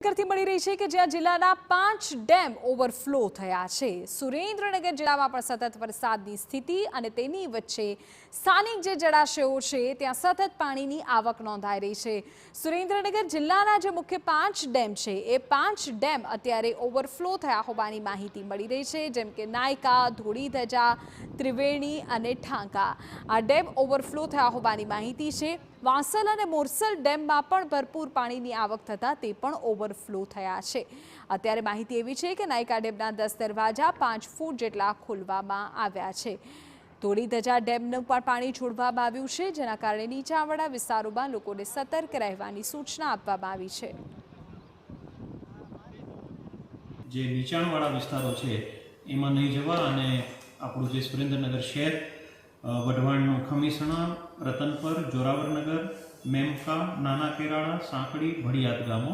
કરતી મળી રહી છે કે જ્યાં જિલ્લાના 5 ડેમ ઓવરફ્લો થયા છે। સુરેન્દ્રનગર જિલ્લામાં પણ સતત વરસાદની સ્થિતિ અને તેની વચ્ચે સ્થાનિક જે જળાશયો છે ત્યાં સતત પાણીની આવક નોંધાઈ રહી છે। સુરેન્દ્રનગર જિલ્લાના જે મુખ્ય 5 ડેમ છે એ 5 ડેમ અત્યારે ઓવરફ્લો થયા હોવાની માહિતી મળી રહી છે, જેમ કે નાયકા, ધોળીધજા, ત્રિવેણી અને ઠાંકા। આ ડેમ ઓવરફ્લો થયા હોવાની માહિતી છે। વાંસલ અને મોરસલ ડેમમાં પણ ભરપૂર પાણીની આવક થતાં તે પણ ઓવરફ્લો થયા છે। અત્યારે માહિતી એવી છે કે નાયકા ડેમના 10 દરવાજા 5 ફૂટ જેટલા ખોલવામાં આવ્યા છે। ધોળીધજા ડેમનું પણ પાણી છોડવામાં આવ્યું છે, જેના કારણે નીચાણવાળા વિસ્તારોમાં લોકોને સતર્ક રહેવાની સૂચના આપવામાં આવી છે। જે નીચાણવાળા વિસ્તારો છે એમાં નહીં જવા અને આપણું જે સુરેન્દ્રનગર શહેર, વઢવાણનું ખમીસણા, રતનપર, જોરાવરનગર, મેમકા, નાના કેરાળા, સાંકડી, ભડિયાદ ગામો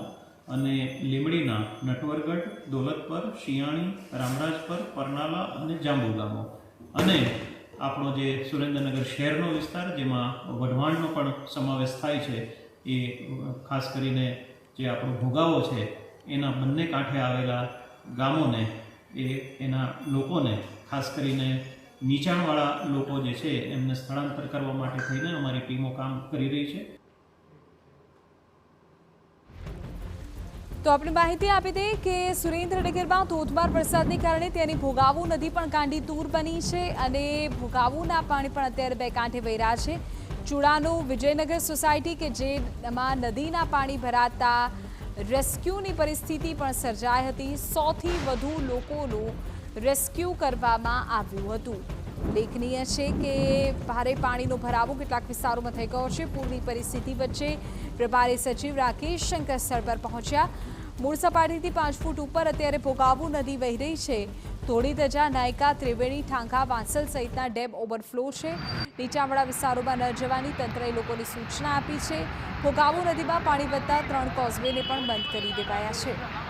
અને લીમડીના નટવરગઢ, દોલતપર, શિયાણી, રામરાજપર, પરનાલા અને જાંબુ ગામો અને આપણો જે સુરેન્દ્રનગર શહેરનો વિસ્તાર જેમાં વઢવાણનો પણ સમાવેશ થાય છે એ ખાસ કરીને જે આપણો ભોગાવો છે એના બંને કાંઠે આવેલા ગામોને એના લોકોને ખાસ કરીને નીચાણવાળા લોકો જે છે એમને સ્થળાંતર કરવા માટે થઈને અમારી ટીમો કામ કરી રહી છે। તો આપણે માહિતી આપી દઈએ કે સુરેન્દ્રનગરમાં ધોધમાર વરસાદને કારણે ત્યાંની ભોગાવો નદી પણ ગાંડીતુર બની છે અને ભોગાવોના પાણી પણ અત્યારે બે કાંઠે વહી રહ્યા છે। ચુડાનું વિજયનગર સોસાયટી કે જેમાં નદીના પાણી ભરાતા રેસ્ક્યુની પરિસ્થિતિ પણ સર્જાઈ હતી। 100થી વધુ લોકોનું રેસ્ક્યુ કરવામાં આવ્યું હતું। ઉલ્લેખનીય છે કે ભારે પાણીનો ભરાવો કેટલાક વિસ્તારોમાં થઈ ગયો છે। પૂરની પરિસ્થિતિ વચ્ચે પ્રભારી સચિવ રાકેશ શંકર સ્થળ પર પહોંચ્યા। મૂળ સપાટીથી 5 ફૂટ ઉપર અત્યારે ભોગાવો નદી વહી રહી છે। ધોળીધજા, નાયકા, ત્રિવેણી, ઠાંકા, વાંસલ સહિતના ડેમ ઓવરફ્લો છે। નીચાણવાળા વિસ્તારોમાં ન જવાની તંત્રએ લોકોને સૂચના આપી છે। ભોગાવો નદીમાં પાણી વધતા 3 કોઝવેને પણ બંધ કરી દેવાયા છે।